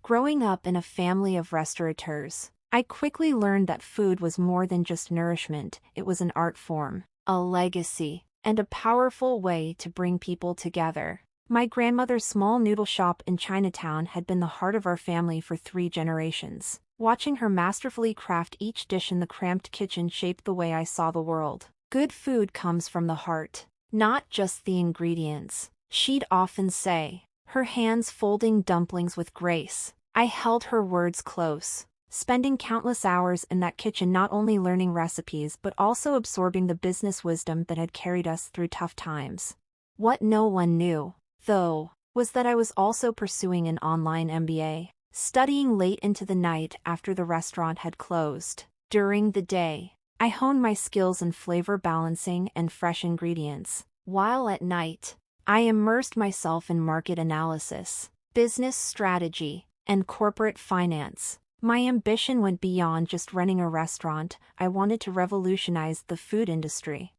Growing up in a family of restaurateurs, I quickly learned that food was more than just nourishment, it was an art form, a legacy, and a powerful way to bring people together. My grandmother's small noodle shop in Chinatown had been the heart of our family for 3 generations. Watching her masterfully craft each dish in the cramped kitchen shaped the way I saw the world. Good food comes from the heart, not just the ingredients, she'd often say, her hands folding dumplings with grace. I held her words close, spending countless hours in that kitchen not only learning recipes but also absorbing the business wisdom that had carried us through tough times. What no one knew, though, was that I was also pursuing an online MBA, studying late into the night after the restaurant had closed. During the day, I honed my skills in flavor balancing and fresh ingredients, while at night, I immersed myself in market analysis, business strategy, and corporate finance. My ambition went beyond just running a restaurant. I wanted to revolutionize the food industry.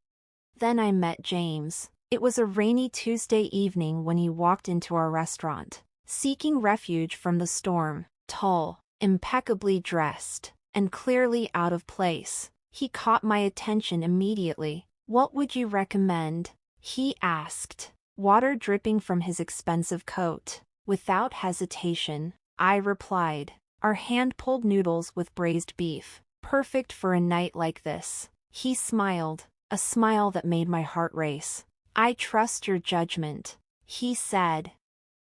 Then I met James. It was a rainy Tuesday evening when he walked into our restaurant, seeking refuge from the storm. Tall, impeccably dressed, and clearly out of place, he caught my attention immediately. "What would you recommend?" he asked, water dripping from his expensive coat. Without hesitation, I replied, "Our hand-pulled noodles with braised beef, perfect for a night like this." He smiled, a smile that made my heart race. "I trust your judgment," he said.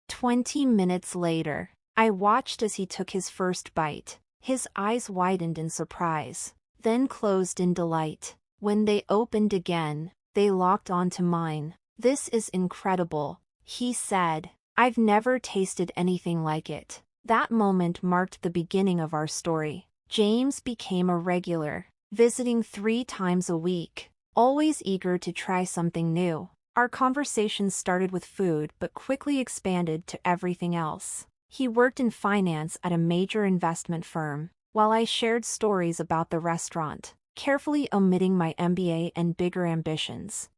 20 minutes later, I watched as he took his first bite. His eyes widened in surprise, then closed in delight. When they opened again, they locked onto mine. "This is incredible," he said. "I've never tasted anything like it." That moment marked the beginning of our story. James became a regular, visiting 3 times a week, always eager to try something new. Our conversations started with food but quickly expanded to everything else. He worked in finance at a major investment firm, while I shared stories about the restaurant, carefully omitting my MBA and bigger ambitions.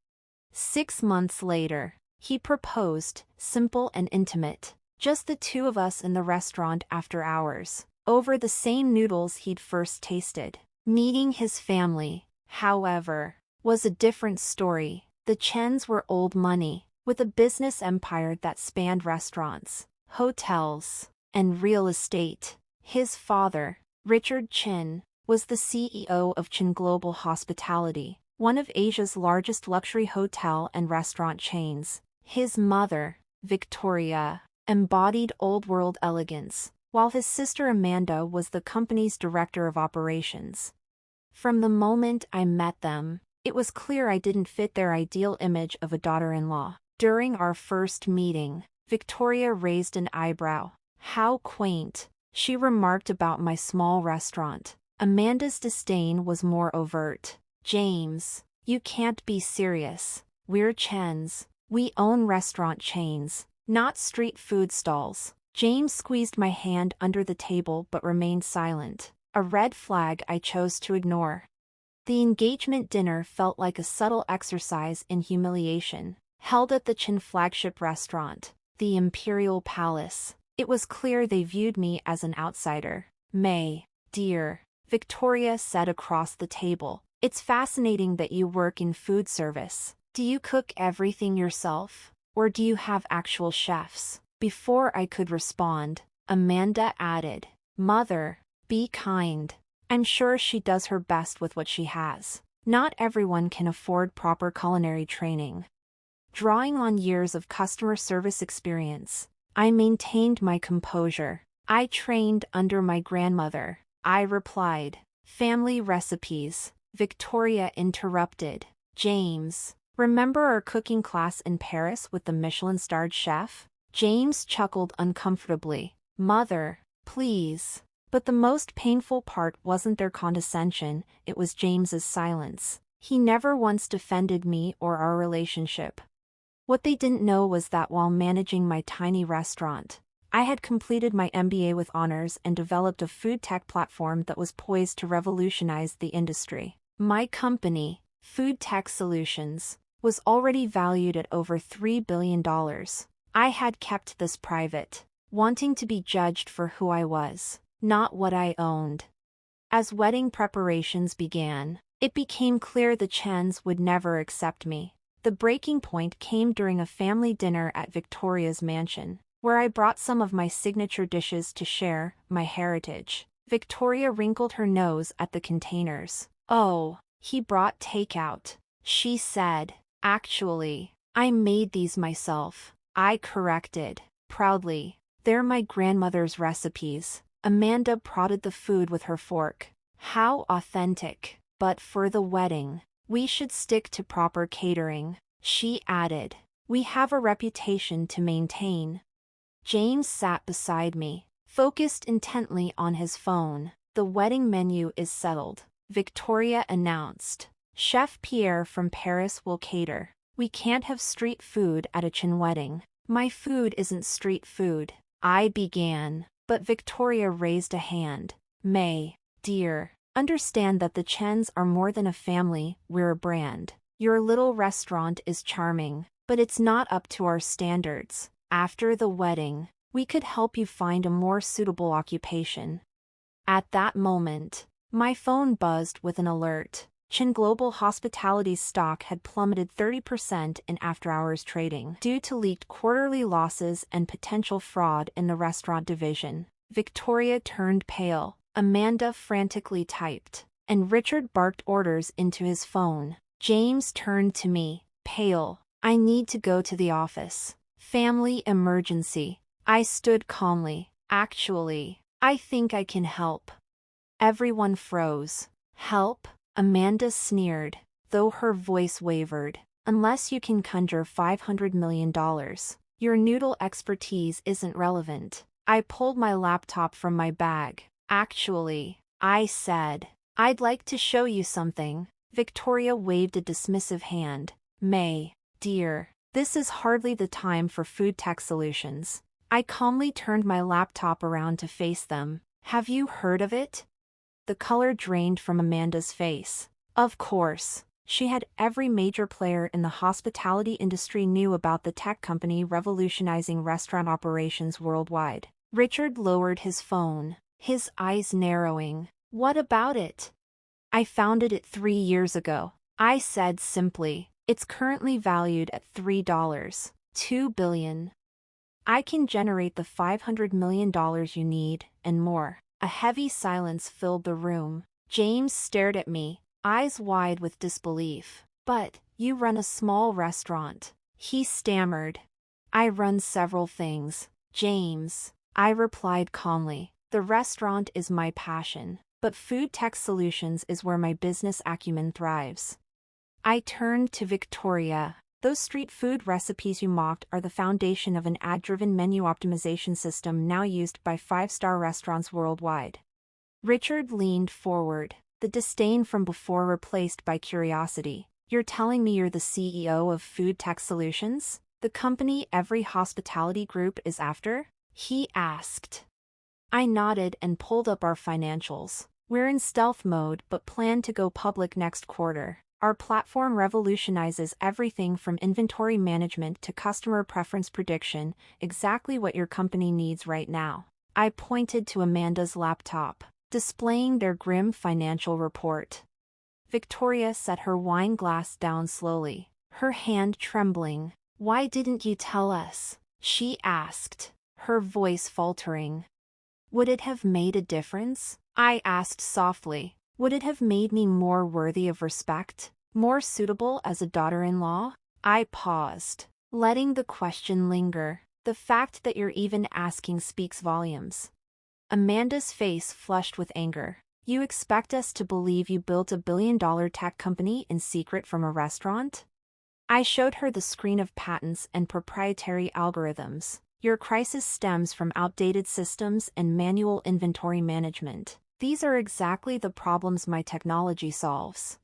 6 months later, he proposed, simple and intimate, just the two of us in the restaurant after hours, over the same noodles he'd first tasted. Meeting his family, however, was a different story. The Chens were old money, with a business empire that spanned restaurants, hotels, and real estate. His father, Richard Chin, was the CEO of Chin Global Hospitality, one of Asia's largest luxury hotel and restaurant chains. His mother, Victoria, embodied old-world elegance, while his sister Amanda was the company's director of operations. From the moment I met them, it was clear I didn't fit their ideal image of a daughter-in-law. During our first meeting, Victoria raised an eyebrow. "How quaint," she remarked about my small restaurant. Amanda's disdain was more overt. "James, you can't be serious. We're Chens. We own restaurant chains, not street food stalls." James squeezed my hand under the table but remained silent, a red flag I chose to ignore. The engagement dinner felt like a subtle exercise in humiliation, held at the Chin flagship restaurant, the Imperial Palace. It was clear they viewed me as an outsider. "May, dear," Victoria said across the table, "it's fascinating that you work in food service. Do you cook everything yourself, or do you have actual chefs?" Before I could respond, Amanda added, "Mother, be kind. I'm sure she does her best with what she has. Not everyone can afford proper culinary training." Drawing on years of customer service experience, I maintained my composure. "I trained under my grandmother," I replied. "Family recipes," Victoria interrupted. "James, remember our cooking class in Paris with the Michelin-starred chef?" James chuckled uncomfortably. "Mother, please." But the most painful part wasn't their condescension, it was James's silence. He never once defended me or our relationship. What they didn't know was that while managing my tiny restaurant, I had completed my MBA with honors and developed a food tech platform that was poised to revolutionize the industry. My company, Food Tech Solutions, was already valued at over $3 billion. I had kept this private, wanting to be judged for who I was, not what I owned. As wedding preparations began, it became clear the Chens would never accept me. The breaking point came during a family dinner at Victoria's mansion, where I brought some of my signature dishes to share my heritage. Victoria wrinkled her nose at the containers. "Oh, he brought takeout," she said. "Actually, I made these myself," I corrected, proudly. "They're my grandmother's recipes." Amanda prodded the food with her fork. "How authentic. But for the wedding, we should stick to proper catering," she added. "We have a reputation to maintain." James sat beside me, focused intently on his phone. "The wedding menu is settled," Victoria announced. "Chef Pierre from Paris will cater. We can't have street food at a Chin wedding." "My food isn't street food," I began, but Victoria raised a hand. "May, dear, understand that the Chens are more than a family, we're a brand. Your little restaurant is charming, but it's not up to our standards. After the wedding, we could help you find a more suitable occupation." At that moment, my phone buzzed with an alert. Chin Global Hospitality's stock had plummeted 30% in after-hours trading due to leaked quarterly losses and potential fraud in the restaurant division. Victoria turned pale, Amanda frantically typed, and Richard barked orders into his phone. James turned to me, pale. "I need to go to the office. Family emergency." I stood calmly. "Actually, I think I can help." Everyone froze. "Help?" Amanda sneered, though her voice wavered. "Unless you can conjure $500 million, your noodle expertise isn't relevant." I pulled my laptop from my bag. "Actually," I said, "I'd like to show you something." Victoria waved a dismissive hand. "May, dear, this is hardly the time for food tech solutions." I calmly turned my laptop around to face them. "Have you heard of it?" The color drained from Amanda's face. Of course. She had every major player in the hospitality industry knew about the tech company revolutionizing restaurant operations worldwide. Richard lowered his phone, his eyes narrowing. "What about it?" "I founded it 3 years ago," I said simply. "It's currently valued at $3.2 billion. I can generate the $500 million you need, and more." A heavy silence filled the room. James stared at me, eyes wide with disbelief. "But, you run a small restaurant," he stammered. "I run several things, James," I replied calmly. "The restaurant is my passion, but food tech solutions is where my business acumen thrives." I turned to Victoria. "Those street food recipes you mocked are the foundation of an ad-driven menu optimization system now used by 5-star restaurants worldwide." Richard leaned forward, the disdain from before replaced by curiosity. "You're telling me you're the CEO of Food Tech Solutions? The company every hospitality group is after?" he asked. I nodded and pulled up our financials. "We're in stealth mode but plan to go public next quarter. Our platform revolutionizes everything from inventory management to customer preference prediction, exactly what your company needs right now." I pointed to Amanda's laptop, displaying their grim financial report. Victoria set her wine glass down slowly, her hand trembling. "Why didn't you tell us?" she asked, her voice faltering. "Would it have made a difference?" I asked softly. "Would it have made me more worthy of respect? More suitable as a daughter-in-law?" I paused, letting the question linger. "The fact that you're even asking speaks volumes." Amanda's face flushed with anger. "You expect us to believe you built a billion-dollar tech company in secret from a restaurant?" I showed her the screen of patents and proprietary algorithms. "Your crisis stems from outdated systems and manual inventory management. These are exactly the problems my technology solves."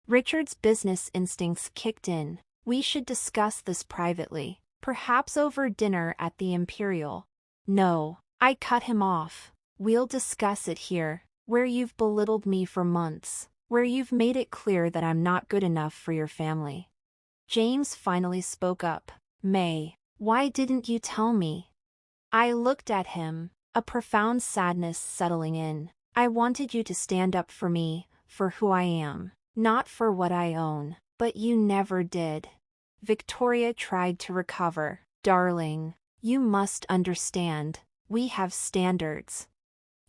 Richard's business instincts kicked in. "We should discuss this privately, perhaps over dinner at the Imperial." "No," I cut him off. "We'll discuss it here, where you've belittled me for months, where you've made it clear that I'm not good enough for your family." James finally spoke up. "May, why didn't you tell me?" I looked at him, a profound sadness settling in. I wanted you to stand up for me, for who I am, not for what I own, but you never did. Victoria tried to recover. Darling, you must understand, we have standards.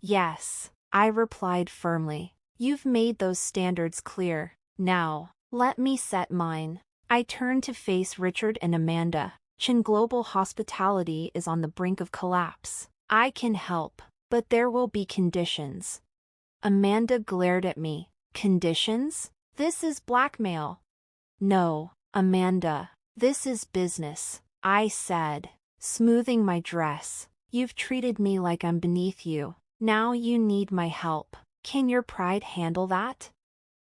Yes, I replied firmly. You've made those standards clear. Now, let me set mine. I turned to face Richard and Amanda. Chin Global Hospitality is on the brink of collapse. I can help, but there will be conditions. Amanda glared at me. Conditions? This is blackmail. No, Amanda, this is business, I said, smoothing my dress. You've treated me like I'm beneath you. Now you need my help. Can your pride handle that?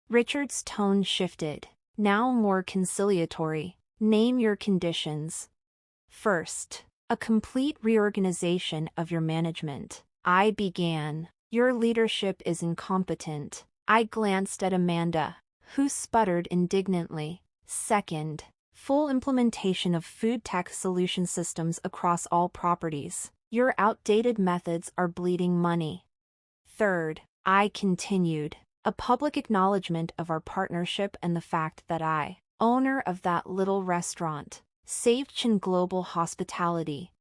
Richard's tone shifted, now more conciliatory. Name your conditions. First, a complete reorganization of your management. I began. Your leadership is incompetent. I glanced at Amanda, who sputtered indignantly. Second, full implementation of food tech solution systems across all properties. Your outdated methods are bleeding money. Third, I continued, a public acknowledgement of our partnership and the fact that I, owner of that little restaurant, saved Chin Global Hospitality.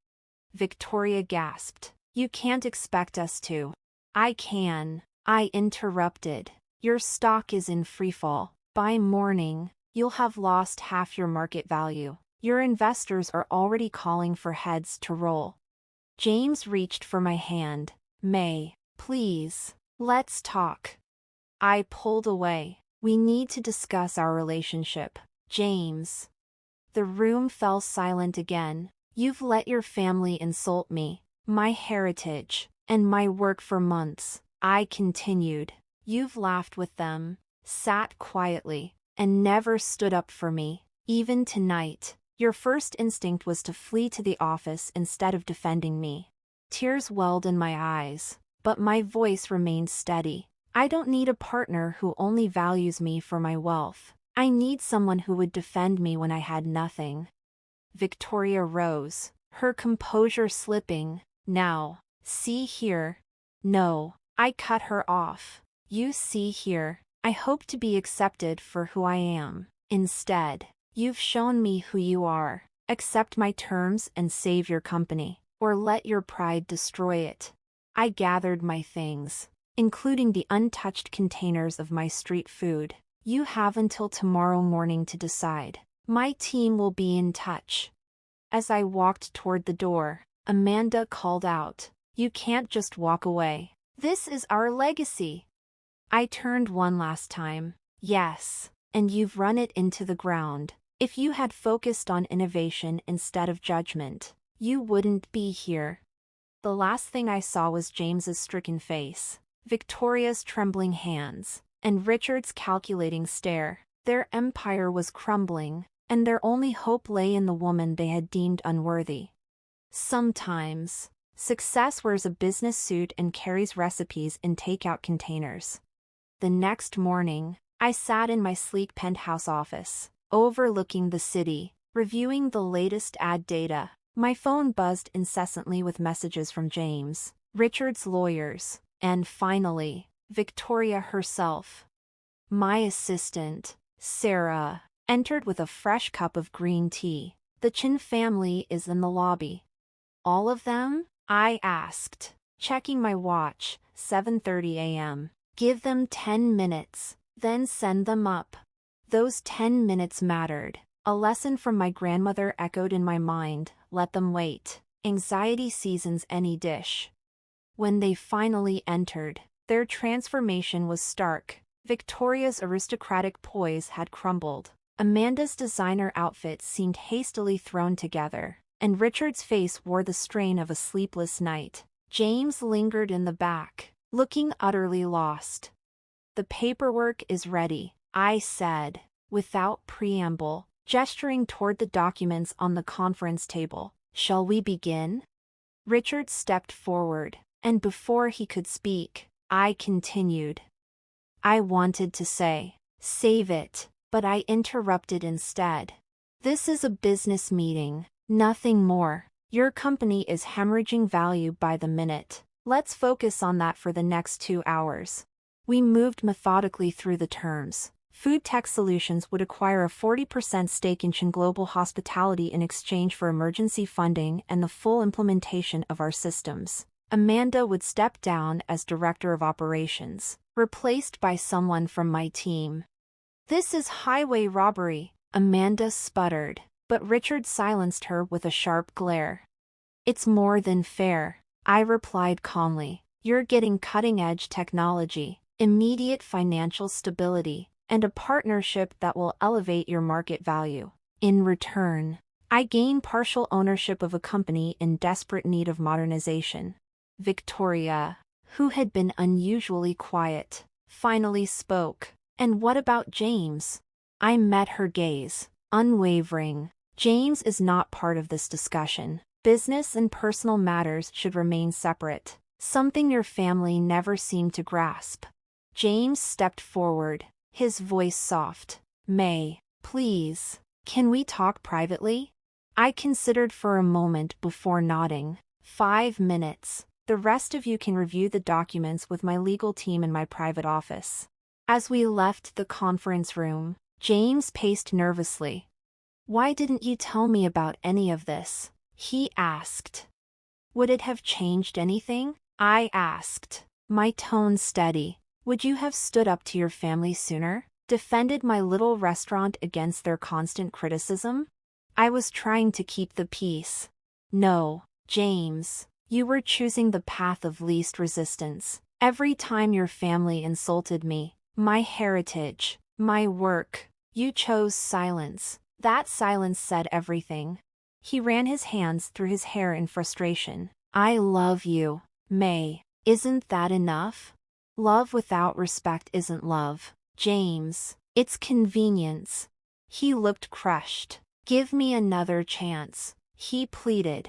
Victoria gasped. You can't expect us to. I can, I interrupted. Your stock is in freefall. By morning, you'll have lost half your market value. Your investors are already calling for heads to roll. James reached for my hand. May, please, let's talk. I pulled away. We need to discuss our relationship, James. The room fell silent again. You've let your family insult me, my heritage, and my work for months. I continued. You've laughed with them, sat quietly, and never stood up for me, even tonight. Your first instinct was to flee to the office instead of defending me. Tears welled in my eyes, but my voice remained steady. I don't need a partner who only values me for my wealth. I need someone who would defend me when I had nothing. Victoria rose, her composure slipping. Now, see here. No, I cut her off. You see here, I hope to be accepted for who I am. Instead, you've shown me who you are. Accept my terms and save your company, or let your pride destroy it. I gathered my things, including the untouched containers of my street food. You have until tomorrow morning to decide. My team will be in touch. As I walked toward the door, Amanda called out, You can't just walk away. This is our legacy. I turned one last time. Yes, and you've run it into the ground. If you had focused on innovation instead of judgment, you wouldn't be here. The last thing I saw was James's stricken face, Victoria's trembling hands, and Richard's calculating stare. Their empire was crumbling, and their only hope lay in the woman they had deemed unworthy. Sometimes, success wears a business suit and carries recipes in takeout containers. The next morning, I sat in my sleek penthouse office, overlooking the city, reviewing the latest ad data. My phone buzzed incessantly with messages from James, Richard's lawyers, and finally, Victoria herself. My assistant, Sarah, entered with a fresh cup of green tea. The Chin family is in the lobby. All of them? I asked, checking my watch, 7:30 a.m. Give them 10 minutes, then send them up. Those 10 minutes mattered. A lesson from my grandmother echoed in my mind. Let them wait. Anxiety seasons any dish. When they finally entered, their transformation was stark. Victoria's aristocratic poise had crumbled. Amanda's designer outfit seemed hastily thrown together, and Richard's face wore the strain of a sleepless night. James lingered in the back, looking utterly lost. The paperwork is ready, I said, without preamble, gesturing toward the documents on the conference table. Shall we begin? Richard stepped forward, and before he could speak, I continued. I wanted to say, save it, but I interrupted instead. This is a business meeting, nothing more. Your company is hemorrhaging value by the minute. Let's focus on that for the next 2 hours. We moved methodically through the terms. Food Tech Solutions would acquire a 40% stake in Chin Global Hospitality in exchange for emergency funding and the full implementation of our systems. Amanda would step down as Director of Operations, replaced by someone from my team. This is highway robbery, Amanda sputtered, but Richard silenced her with a sharp glare. It's more than fair, I replied calmly. You're getting cutting-edge technology, immediate financial stability, and a partnership that will elevate your market value. In return, I gain partial ownership of a company in desperate need of modernization. Victoria, who had been unusually quiet, finally spoke. And what about James? I met her gaze, unwavering. James is not part of this discussion. Business and personal matters should remain separate, something your family never seemed to grasp. James stepped forward, his voice soft. May, please, can we talk privately? I considered for a moment before nodding. 5 minutes. The rest of you can review the documents with my legal team in my private office. As we left the conference room, James paced nervously. Why didn't you tell me about any of this? He asked. Would it have changed anything? I asked, my tone steady. Would you have stood up to your family sooner? Defended my little restaurant against their constant criticism? I was trying to keep the peace. No, James, you were choosing the path of least resistance. Every time your family insulted me, my heritage, my work, you chose silence. That silence said everything. He ran his hands through his hair in frustration. I love you, May. Isn't that enough? Love without respect isn't love, James. It's convenience. He looked crushed. Give me another chance, he pleaded.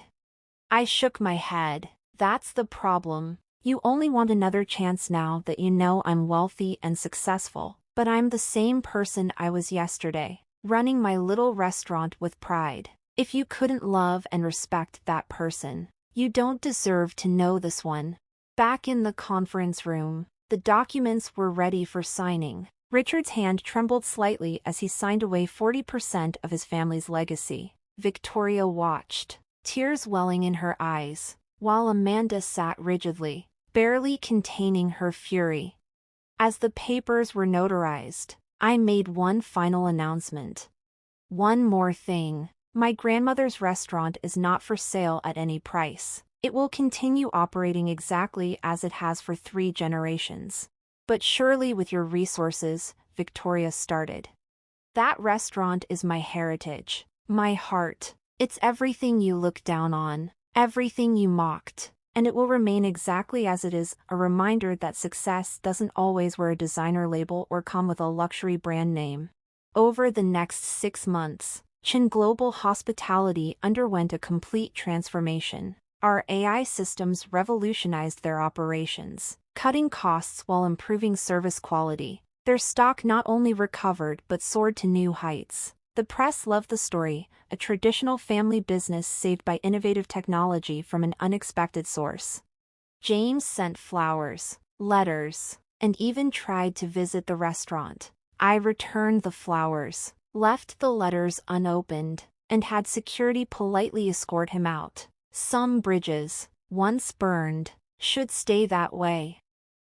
I shook my head. That's the problem. You only want another chance now that you know I'm wealthy and successful. But I'm the same person I was yesterday, running my little restaurant with pride. If you couldn't love and respect that person, you don't deserve to know this one. Back in the conference room, the documents were ready for signing. Richard's hand trembled slightly as he signed away 40% of his family's legacy. Victoria watched, tears welling in her eyes, while Amanda sat rigidly, barely containing her fury. As the papers were notarized, I made one final announcement. One more thing. My grandmother's restaurant is not for sale at any price. It will continue operating exactly as it has for 3 generations. But surely with your resources, Victoria started. That restaurant is my heritage, my heart. It's everything you look down on, everything you mocked, and it will remain exactly as it is, a reminder that success doesn't always wear a designer label or come with a luxury brand name. Over the next 6 months, Chin Global Hospitality underwent a complete transformation. Our AI systems revolutionized their operations, cutting costs while improving service quality. Their stock not only recovered but soared to new heights. The press loved the story, a traditional family business saved by innovative technology from an unexpected source. James sent flowers, letters, and even tried to visit the restaurant. I returned the flowers, left the letters unopened, and had security politely escort him out. Some bridges, once burned, should stay that way.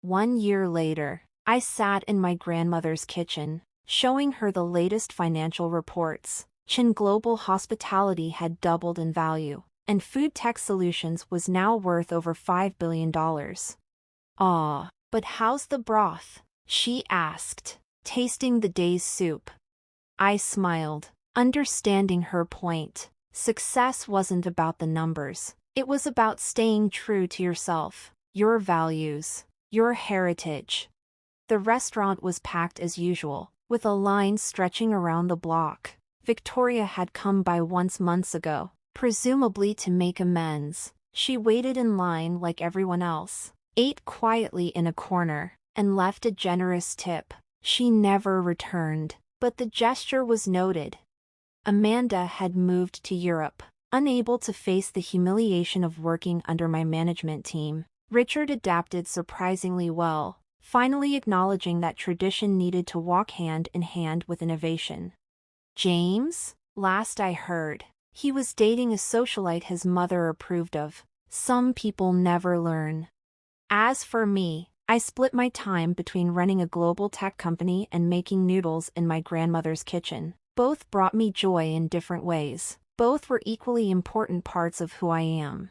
1 year later, I sat in my grandmother's kitchen, showing her the latest financial reports. Chin Global Hospitality had doubled in value, and Food Tech Solutions was now worth over $5 billion. Ah, but how's the broth? She asked, tasting the day's soup. I smiled, understanding her point. Success wasn't about the numbers. It was about staying true to yourself, your values, your heritage. The restaurant was packed as usual, with a line stretching around the block. Victoria had come by once months ago, presumably to make amends. She waited in line like everyone else, ate quietly in a corner, and left a generous tip. She never returned, but the gesture was noted. Amanda had moved to Europe, Unable to face the humiliation of working under my management team, Richard adapted surprisingly well, finally acknowledging that tradition needed to walk hand in hand with innovation. James? Last I heard, he was dating a socialite his mother approved of. Some people never learn. As for me, I split my time between running a global tech company and making noodles in my grandmother's kitchen. Both brought me joy in different ways. Both were equally important parts of who I am.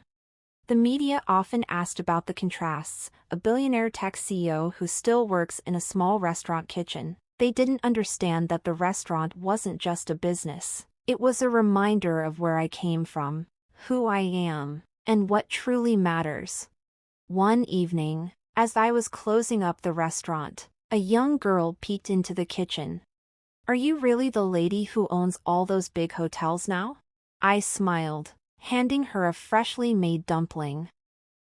The media often asked about the contrasts, a billionaire tech CEO who still works in a small restaurant kitchen. They didn't understand that the restaurant wasn't just a business. It was a reminder of where I came from, who I am, and what truly matters. One evening, as I was closing up the restaurant, a young girl peeked into the kitchen. "Are you really the lady who owns all those big hotels now?" I smiled, handing her a freshly made dumpling.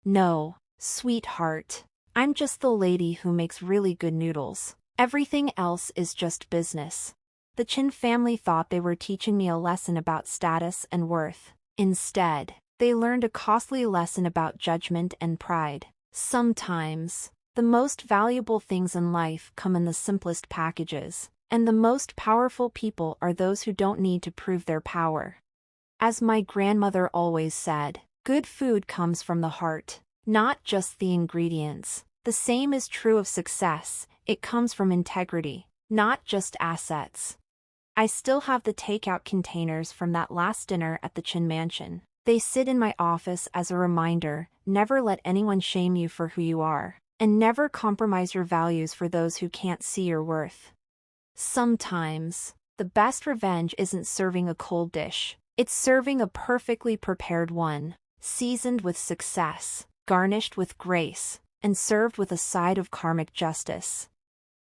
"No, sweetheart. I'm just the lady who makes really good noodles. Everything else is just business." The Chin family thought they were teaching me a lesson about status and worth. Instead, they learned a costly lesson about judgment and pride. Sometimes, the most valuable things in life come in the simplest packages, and the most powerful people are those who don't need to prove their power. As my grandmother always said, good food comes from the heart, not just the ingredients. The same is true of success, it comes from integrity, not just assets. I still have the takeout containers from that last dinner at the Chin Mansion. They sit in my office as a reminder: never let anyone shame you for who you are, and never compromise your values for those who can't see your worth. Sometimes, the best revenge isn't serving a cold dish. It's serving a perfectly prepared one, seasoned with success, garnished with grace, and served with a side of karmic justice.